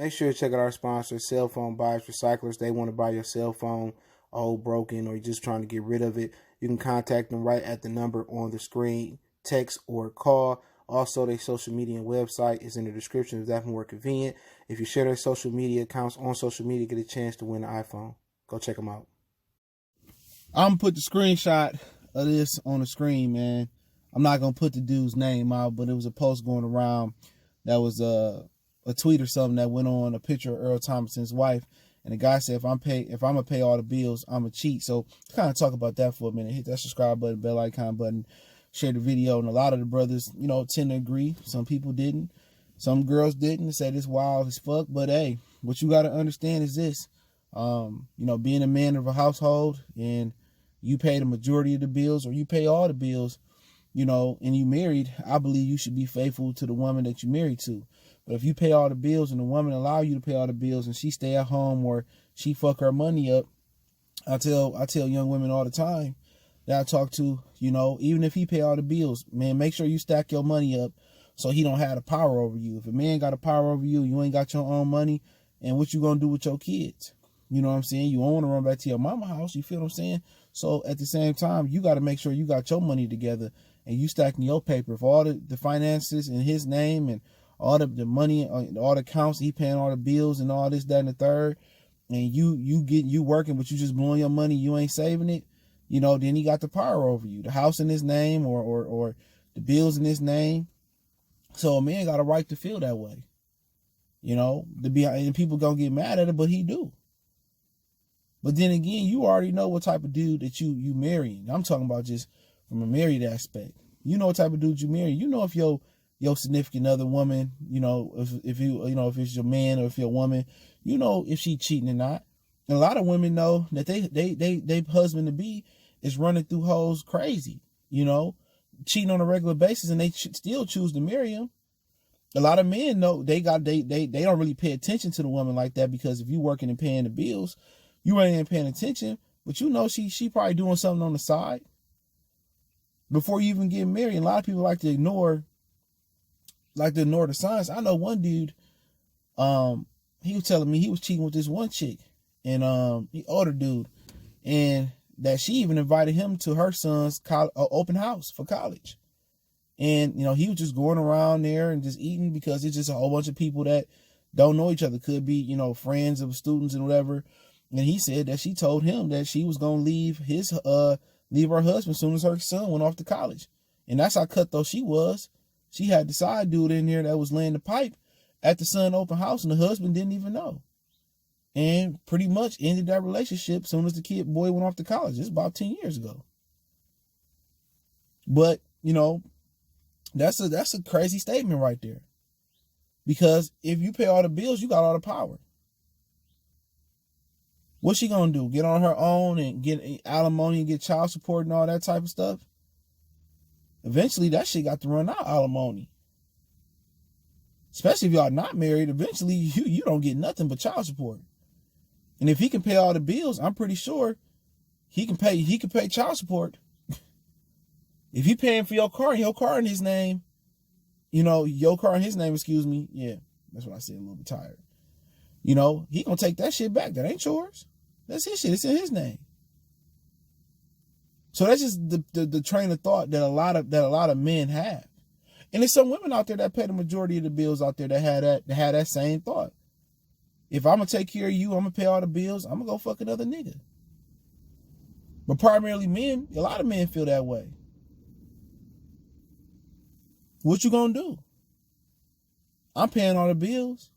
Make sure to check out our sponsor, Cell Phone Buyers Recyclers. They want to buy your cell phone old, broken, or you're just trying to get rid of it. You can contact them right at the number on the screen, text or call. Also, their social media and website is in the description if that's more convenient. If you share their social media accounts on social media, get a chance to win an iPhone. Go check them out. I'm going to put the screenshot of this on the screen, man. I'm not going to put the dude's name out, but it was a post going around that was a tweet or something that went on a picture of Earl Thomason's wife. And the guy said, if I'm going to pay all the bills, I'm a cheat. So kind of talk about that for a minute. Hit that subscribe button, bell icon button, share the video. And a lot of the brothers, tend to agree. Some people didn't. Some girls didn't. They said it's wild as fuck. But hey, what you got to understand is this. Being a man of a household and you pay the majority of the bills or you pay all the bills, and you married, I believe you should be faithful to the woman that you married to. But if you pay all the bills and the woman allow you to pay all the bills and she stay at home or she fuck her money up, I tell young women all the time that I talk to, even if he pay all the bills, man, make sure you stack your money up so he don't have the power over you. If a man got a power over you, you ain't got your own money, and what you gonna do with your kids? You know what I'm saying? You don't want to run back to your mama house. You feel what I'm saying? So at the same time, you got to make sure you got your money together and you stacking your paper. If all the finances in his name and all the money, all the accounts, he paying all the bills and all this, that, and the third, and you working, but you just blowing your money, you ain't saving it, then he got the power over you. The house in his name or the bills in his name. So a man got a right to feel that way. And people gonna get mad at it, but he do. But then again, you already know what type of dude that you marrying. I'm talking about just from a married aspect. You know what type of dude you marry. You know if your significant other woman, if it's your man or if you're a woman, if she cheating or not. And a lot of women know that they husband to be is running through hoes crazy, cheating on a regular basis, and they still choose to marry him. A lot of men know they don't really pay attention to the woman like that, because if you working and paying the bills, you ain't paying attention, but she probably doing something on the side before you even get married. And a lot of people like to ignore the signs. I know one dude, he was telling me he was cheating with this one chick, and he older dude, and that she even invited him to her son's open house for college. And, he was just going around there and just eating, because it's just a whole bunch of people that don't know each other. Could be, friends of students and whatever. And he said that she told him that she was going to leave her husband as soon as her son went off to college. And that's how cutthroat she was. She had the side dude in there that was laying the pipe at the son open house, and the husband didn't even know. And pretty much ended that relationship as soon as the boy went off to college. It's about 10 years ago. But, that's a crazy statement right there. Because if you pay all the bills, you got all the power. What's she gonna do? Get on her own and get alimony and get child support and all that type of stuff? Eventually, that shit got to run out, alimony. Especially if y'all not married, eventually you don't get nothing but child support. And if he can pay all the bills, I'm pretty sure he can pay child support. If he paying for your car in his name, your car in his name, excuse me. Yeah, that's what I said, a little bit tired. He gonna take that shit back. That ain't yours. That's his shit. It's in his name. So that's just the train of thought that a lot of men have. And there's some women out there that pay the majority of the bills out there that had that same thought. If I'm gonna take care of you, I'm gonna pay all the bills, I'm gonna go fuck another nigga. But primarily men, a lot of men feel that way. What you gonna do? I'm paying all the bills.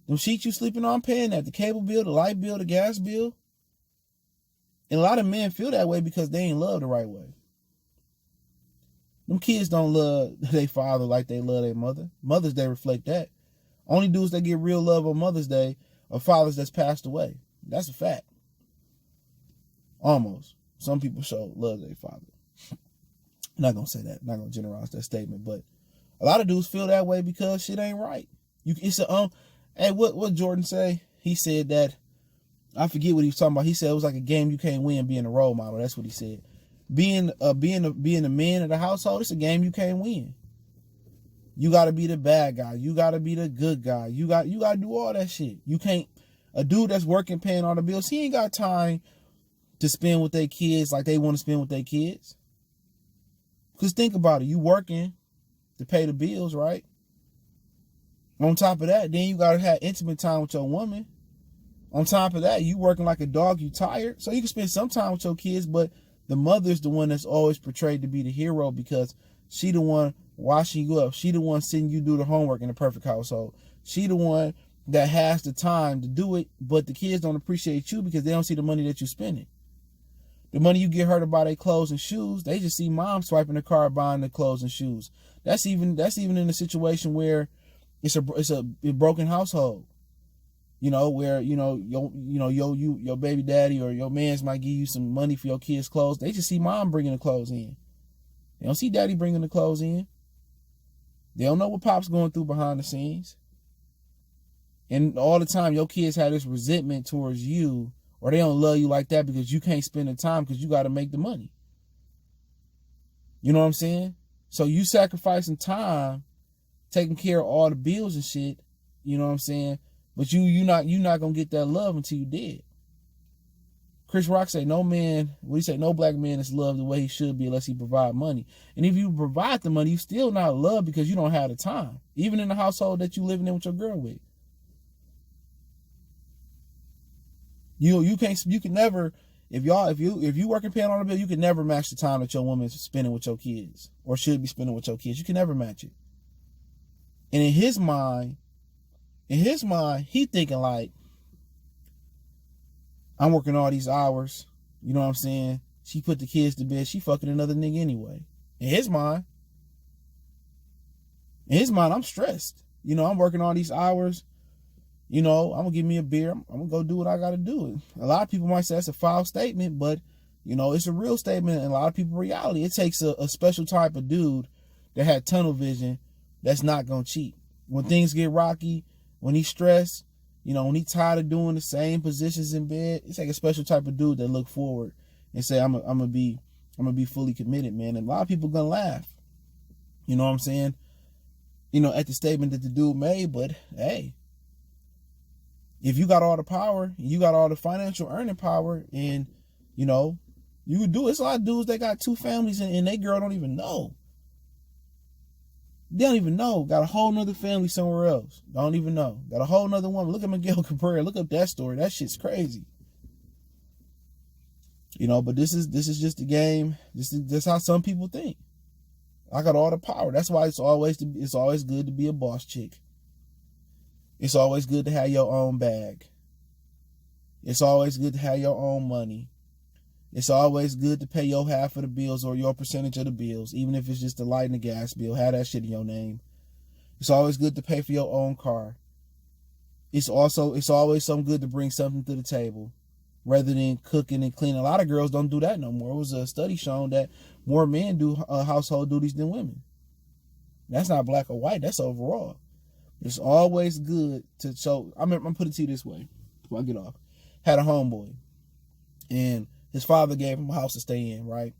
Them sheets you sleeping on, I'm paying that. The cable bill, the light bill, the gas bill. And a lot of men feel that way because they ain't loved the right way. Them kids don't love their father like they love their mother. Mother's Day reflect that. Only dudes that get real love on Mother's Day are fathers that's passed away. That's a fact. Almost. Some people show love their father. I'm not gonna say that. I'm not gonna generalize that statement, but a lot of dudes feel that way because shit ain't right. Hey, what Jordan say? He said that, I forget what he was talking about. He said it was like a game you can't win being a role model. That's what he said. Being a man of the household, it's a game you can't win. You got to be the bad guy. You got to be the good guy. You got to do all that shit. You can't, a dude that's working, paying all the bills, he ain't got time to spend with their kids like they want to spend with their kids. Because think about it. You working to pay the bills, right? On top of that, then you got to have intimate time with your woman. On top of that, you working like a dog, you tired. So you can spend some time with your kids, but the mother's the one that's always portrayed to be the hero because she the one washing you up. She the one sending you do the homework in the perfect household. She the one that has the time to do it, but the kids don't appreciate you because they don't see the money that you're spending. The money you get her to buy their clothes and shoes, they just see mom swiping the card buying the clothes and shoes. That's even in a situation where it's a broken household. You know, where, your baby daddy or your mans might give you some money for your kids' clothes. They just see mom bringing the clothes in. They don't see daddy bringing the clothes in. They don't know what pop's going through behind the scenes. And all the time, your kids have this resentment towards you, or they don't love you like that because you can't spend the time because you got to make the money. You know what I'm saying? So you sacrificing time, taking care of all the bills and shit, you know what I'm saying? But you're not gonna get that love until you dead. Chris Rock say no black man is loved the way he should be unless he provide money. And if you provide the money, you still not loved because you don't have the time. Even in the household that you living in with your girl with. You can never, if you working paying on the bill, you can never match the time that your woman's spending with your kids or should be spending with your kids. You can never match it. And in his mind, he thinking like, I'm working all these hours. You know what I'm saying? She put the kids to bed. She fucking another nigga anyway. In his mind, I'm stressed. You know, I'm working all these hours. You know, I'm going to give me a beer. I'm going to go do what I got to do. A lot of people might say that's a foul statement, but, you know, it's a real statement and a lot of people reality. It takes a special type of dude that had tunnel vision that's not going to cheat. When things get rocky, when he's stressed, you know, when he's tired of doing the same positions in bed, it's like a special type of dude that look forward and say, I'm gonna be fully committed, man. And a lot of people gonna laugh. You know what I'm saying? You know, at the statement that the dude made, but hey, if you got all the power, you got all the financial earning power, and you know, you could do it. It's a lot of dudes that got 2 families and they girl don't even know. They don't even know. Got a whole nother family somewhere else. Don't even know. Got a whole nother woman. Look at Miguel Cabrera. Look up that story. That shit's crazy. You know, but this is just the game. This is how some people think. I got all the power. That's why it's always good to be a boss chick. It's always good to have your own bag. It's always good to have your own money. It's always good to pay your half of the bills or your percentage of the bills, even if it's just the light and the gas bill. Have that shit in your name. It's always good to pay for your own car. It's always something good to bring something to the table rather than cooking and cleaning. A lot of girls don't do that no more. It was a study showing that more men do household duties than women. That's not black or white. That's overall. It's always good to show. I'm put it to you this way before I get off. Had a homeboy, and his father gave him a house to stay in, right?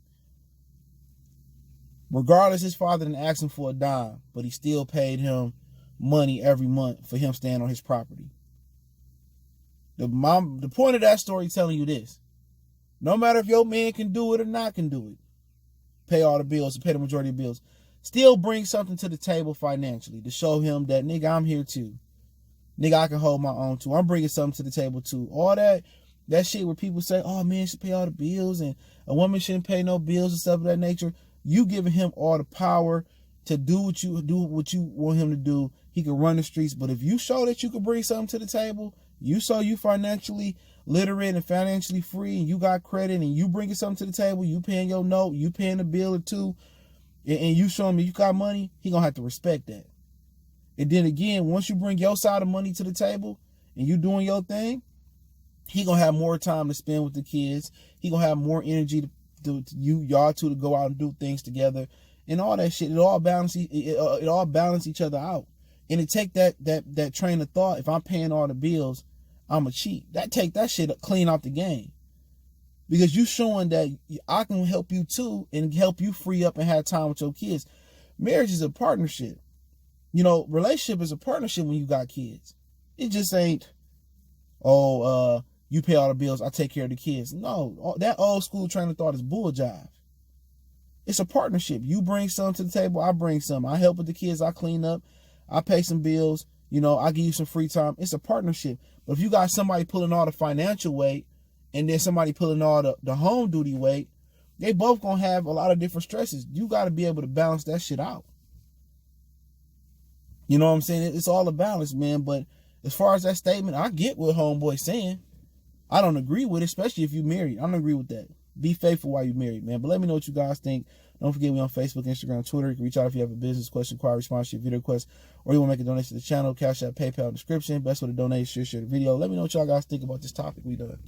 Regardless, his father didn't ask him for a dime, but he still paid him money every month for him staying on his property. The point of that story telling you this. No matter if your man can do it or not can do it, pay all the bills, pay the majority of the bills, still bring something to the table financially to show him that, nigga, I'm here too. Nigga, I can hold my own too. I'm bringing something to the table too. All that shit where people say, oh, man should pay all the bills and a woman shouldn't pay no bills and stuff of that nature. You giving him all the power to do what you want him to do. He can run the streets. But if you show that you can bring something to the table, you show you financially literate and financially free and you got credit and you bringing something to the table, you paying your note, you paying a bill or two, and you show him you got money, he gonna have to respect that. And then again, once you bring your side of money to the table and you doing your thing, he gonna have more time to spend with the kids. He gonna have more energy to y'all two to go out and do things together and all that shit. It all balance each other out. And it take that train of thought. If I'm paying all the bills, I'm a cheat. Take that shit clean out the game. Because you showing that I can help you too and help you free up and have time with your kids. Marriage is a partnership. You know, relationship is a partnership when you got kids. It just ain't, oh, you pay all the bills, I take care of the kids. No, that old school train of thought is bull jive. It's a partnership. You bring some to the table, I bring some. I help with the kids, I clean up, I pay some bills, you know, I give you some free time. It's a partnership. But if you got somebody pulling all the financial weight and then somebody pulling all the home duty weight, they both gonna have a lot of different stresses. You gotta be able to balance that shit out. You know what I'm saying? It's all a balance, man. But as far as that statement, I get what homeboy's saying. I don't agree with it, especially if you're married. I don't agree with that. Be faithful while you're married, man. But let me know what you guys think. Don't forget me on Facebook, Instagram, Twitter. You can reach out if you have a business question, inquiry, response to your video request, or you want to make a donation to the channel. Cash App, PayPal, description. Best way to donate, share the video. Let me know what y'all guys think about this topic we done.